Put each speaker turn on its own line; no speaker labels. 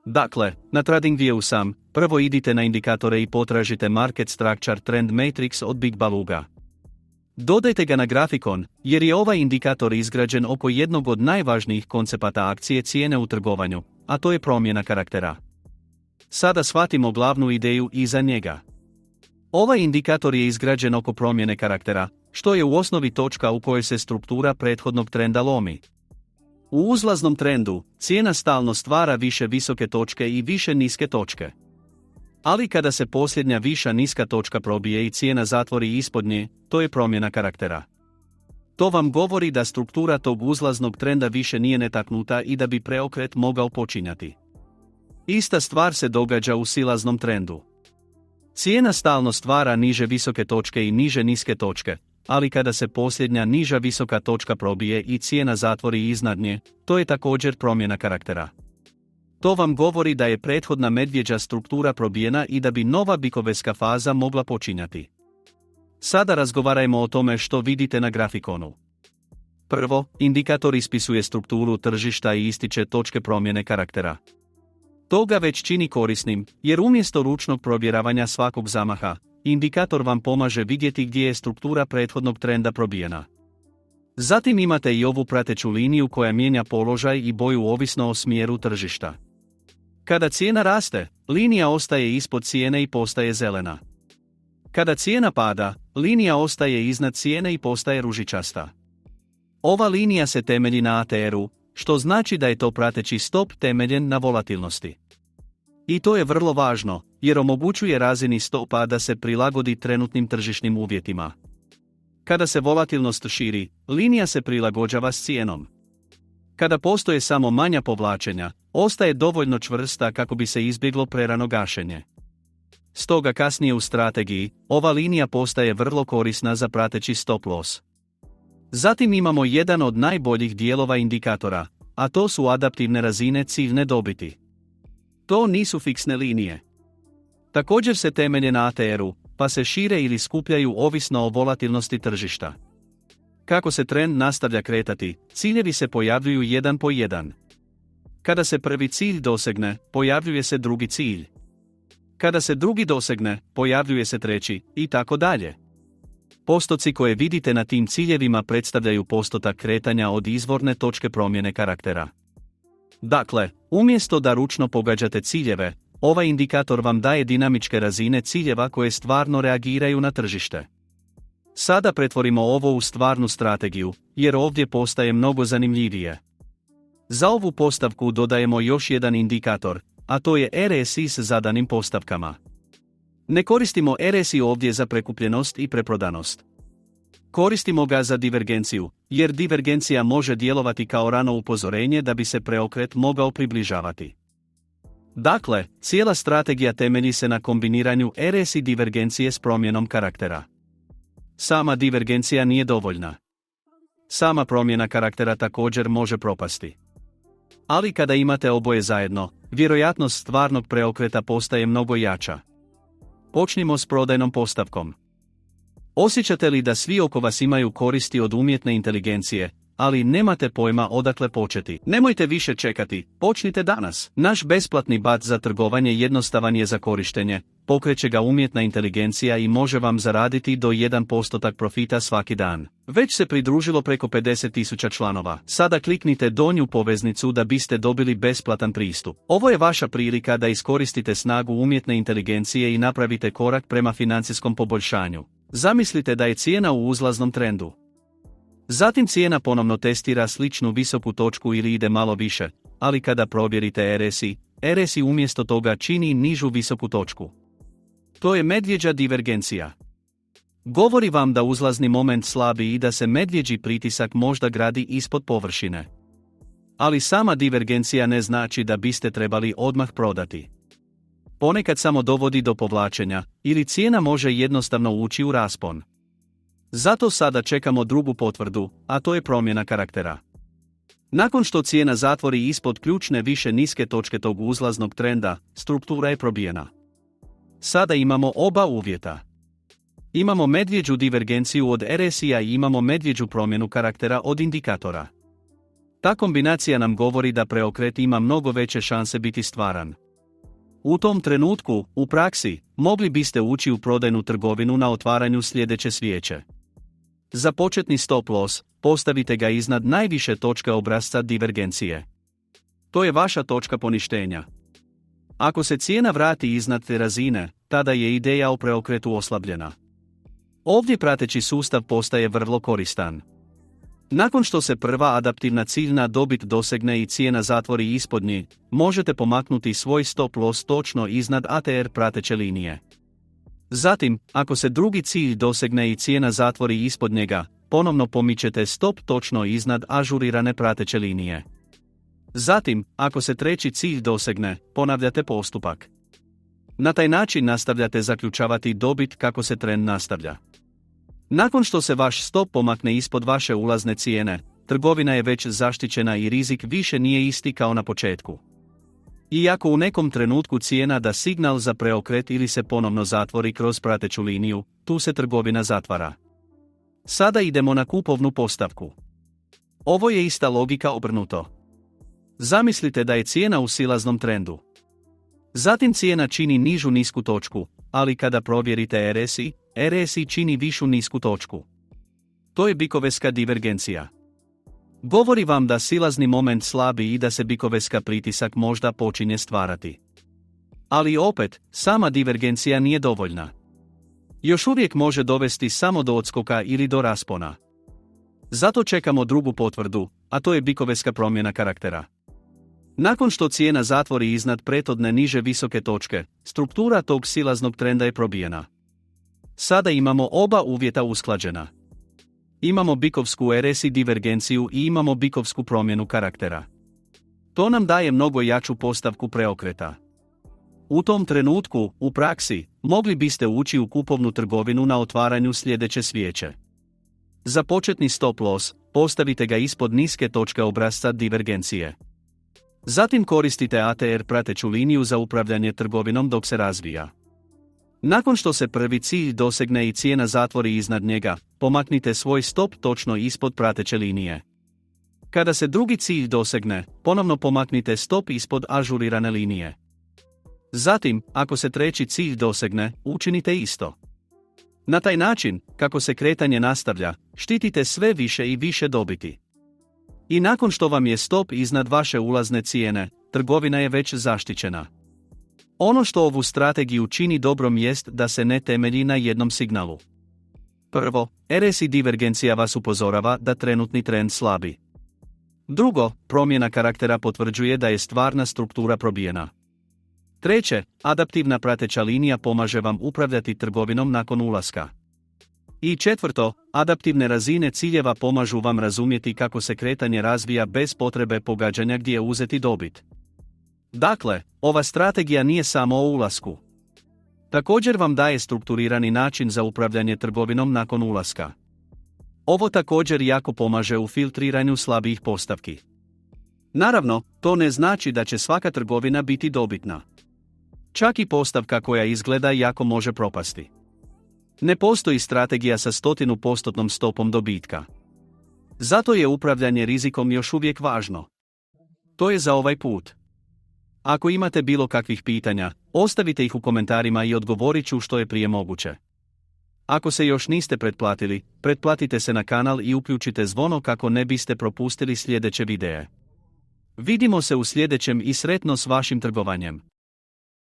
Dakle, na TradingView sam, prvo idite na indikatore i potražite Market Structure Trend Matrix od Big Baluga. Dodajte ga na grafikon, jer je ovaj indikator izgrađen oko jednog od najvažnijih koncepata akcije cijene u trgovanju, a to je promjena karaktera. Sada shvatimo glavnu ideju iza njega. Ovaj indikator je izgrađen oko promjene karaktera, što je u osnovi točka u kojoj se struktura prethodnog trenda lomi. U uzlaznom trendu, cijena stalno stvara više visoke točke i više niske točke. Ali kada se posljednja viša niska točka probije i cijena zatvori ispod nje, to je promjena karaktera. To vam govori da struktura tog uzlaznog trenda više nije netaknuta i da bi preokret mogao počinjati. Ista stvar se događa u silaznom trendu. Cijena stalno stvara niže visoke točke i niže niske točke, ali kada se posljednja niža visoka točka probije i cijena zatvori iznad nje, to je također promjena karaktera. To vam govori da je prethodna medvjeđa struktura probijena i da bi nova bikoveska faza mogla počinjati. Sada razgovarajmo o tome što vidite na grafikonu. Prvo, indikator ispisuje strukturu tržišta i ističe točke promjene karaktera. To ga već čini korisnim, jer umjesto ručnog provjeravanja svakog zamaha, indikator vam pomaže vidjeti gdje je struktura prethodnog trenda probijena. Zatim imate i ovu prateću liniju koja mijenja položaj i boju ovisno o smjeru tržišta. Kada cijena raste, linija ostaje ispod cijene i postaje zelena. Kada cijena pada, linija ostaje iznad cijene i postaje ružičasta. Ova linija se temelji na ATR-u, što znači da je to prateći stop temeljen na volatilnosti. I to je vrlo važno, jer omogućuje razini stopa da se prilagodi trenutnim tržišnim uvjetima. Kada se volatilnost širi, linija se prilagođava s cijenom. Kada postoje samo manja povlačenja, ostaje dovoljno čvrsta kako bi se izbjeglo prerano gašenje. Stoga kasnije u strategiji, ova linija postaje vrlo korisna za prateći stop loss. Zatim imamo jedan od najboljih dijelova indikatora, a to su adaptivne razine ciljne dobiti. To nisu fiksne linije. Također se temelje na ATR-u, pa se šire ili skupljaju ovisno o volatilnosti tržišta. Kako se trend nastavlja kretati, ciljevi se pojavljuju jedan po jedan. Kada se prvi cilj dosegne, pojavljuje se drugi cilj. Kada se drugi dosegne, pojavljuje se treći, i tako dalje. Postoci koje vidite na tim ciljevima predstavljaju postotak kretanja od izvorne točke promjene karaktera. Dakle, umjesto da ručno pogađate ciljeve, ovaj indikator vam daje dinamičke razine ciljeva koje stvarno reagiraju na tržište. Sada pretvorimo ovo u stvarnu strategiju, jer ovdje postaje mnogo zanimljivije. Za ovu postavku dodajemo još jedan indikator, a to je RSI s zadanim postavkama. Ne koristimo RSI ovdje za prekupljenost i preprodanost. Koristimo ga za divergenciju, jer divergencija može djelovati kao rano upozorenje da bi se preokret mogao približavati. Dakle, cijela strategija temelji se na kombiniranju RSI divergencije s promjenom karaktera. Sama divergencija nije dovoljna. Sama promjena karaktera također može propasti. Ali kada imate oboje zajedno, vjerojatnost stvarnog preokreta postaje mnogo jača. Počnimo s prodajnom postavkom. Osjećate li da svi oko vas imaju koristi od umjetne inteligencije, ali nemate pojma odakle početi? Nemojte više čekati, počnite danas. Naš besplatni bat za trgovanje jednostavan je za korištenje, pokreće ga umjetna inteligencija i može vam zaraditi do 1% profita svaki dan. Već se pridružilo preko 50.000 članova. Sada kliknite donju poveznicu da biste dobili besplatan pristup. Ovo je vaša prilika da iskoristite snagu umjetne inteligencije i napravite korak prema financijskom poboljšanju. Zamislite da je cijena u uzlaznom trendu. Zatim cijena ponovno testira sličnu visoku točku ili ide malo više, ali kada provjerite RSI umjesto toga čini nižu visoku točku. To je medvjeđa divergencija. Govori vam da uzlazni moment slabi i da se medvjeđi pritisak možda gradi ispod površine. Ali sama divergencija ne znači da biste trebali odmah prodati. Ponekad samo dovodi do povlačenja, ili cijena može jednostavno ući u raspon. Zato sada čekamo drugu potvrdu, a to je promjena karaktera. Nakon što cijena zatvori ispod ključne više niske točke tog uzlaznog trenda, struktura je probijena. Sada imamo oba uvjeta. Imamo medvjeđu divergenciju od RSI-a i imamo medvjeđu promjenu karaktera od indikatora. Ta kombinacija nam govori da preokret ima mnogo veće šanse biti stvaran. U tom trenutku, u praksi, mogli biste ući u prodajnu trgovinu na otvaranju sljedeće svijeće. Za početni stop loss, postavite ga iznad najviše točke obrasca divergencije. To je vaša točka poništenja. Ako se cijena vrati iznad te razine, tada je ideja o preokretu oslabljena. Ovdje prateći sustav postaje vrlo koristan. Nakon što se prva adaptivna ciljna dobit dosegne i cijena zatvori ispod nje, možete pomaknuti svoj stop loss točno iznad ATR prateće linije. Zatim, ako se drugi cilj dosegne i cijena zatvori ispod njega, ponovno pomičete stop točno iznad ažurirane prateće linije. Zatim, ako se treći cilj dosegne, ponavljate postupak. Na taj način nastavljate zaključavati dobit kako se trend nastavlja. Nakon što se vaš stop pomakne ispod vaše ulazne cijene, trgovina je već zaštićena i rizik više nije isti kao na početku. Iako u nekom trenutku cijena da signal za preokret ili se ponovno zatvori kroz prateću liniju, tu se trgovina zatvara. Sada idemo na kupovnu postavku. Ovo je ista logika obrnuto. Zamislite da je cijena u silaznom trendu. Zatim cijena čini nižu nisku točku, ali kada provjerite RSI, RSI čini višu nisku točku. To je bikoveska divergencija. Govori vam da silazni moment slabi i da se bikoveska pritisak možda počinje stvarati. Ali opet, sama divergencija nije dovoljna. Još uvijek može dovesti samo do odskoka ili do raspona. Zato čekamo drugu potvrdu, a to je bikoveska promjena karaktera. Nakon što cijena zatvori iznad prethodne niže visoke točke, struktura tog silaznog trenda je probijena. Sada imamo oba uvjeta usklađena. Imamo bikovsku RSI divergenciju i imamo bikovsku promjenu karaktera. To nam daje mnogo jaču postavku preokreta. U tom trenutku, u praksi, mogli biste ući u kupovnu trgovinu na otvaranju sljedeće svijeće. Za početni stop loss, postavite ga ispod niske točke obrasca divergencije. Zatim koristite ATR prateću liniju za upravljanje trgovinom dok se razvija. Nakon što se prvi cilj dosegne i cijena zatvori iznad njega, pomaknite svoj stop točno ispod prateće linije. Kada se drugi cilj dosegne, ponovno pomaknite stop ispod ažurirane linije. Zatim, ako se treći cilj dosegne, učinite isto. Na taj način, kako se kretanje nastavlja, štitite sve više i više dobiti. I nakon što vam je stop iznad vaše ulazne cijene, trgovina je već zaštićena. Ono što ovu strategiju čini dobrom jest da se ne temelji na jednom signalu. Prvo, RSI divergencija vas upozorava da trenutni trend slabi. Drugo, promjena karaktera potvrđuje da je stvarna struktura probijena. Treće, adaptivna prateća linija pomaže vam upravljati trgovinom nakon ulaska. I četvrto, adaptivne razine ciljeva pomažu vam razumjeti kako se kretanje razvija bez potrebe pogađanja gdje uzeti dobit. Dakle, ova strategija nije samo o ulasku. Također vam daje strukturirani način za upravljanje trgovinom nakon ulaska. Ovo također jako pomaže u filtriranju slabijih postavki. Naravno, to ne znači da će svaka trgovina biti dobitna. Čak i postavka koja izgleda jako može propasti. Ne postoji strategija sa 100% stopom dobitka. Zato je upravljanje rizikom još uvijek važno. To je za ovaj put. Ako imate bilo kakvih pitanja, ostavite ih u komentarima i odgovorit ću što je prije moguće. Ako se još niste pretplatili, pretplatite se na kanal i uključite zvono kako ne biste propustili sljedeće videe. Vidimo se u sljedećem i sretno s vašim trgovanjem.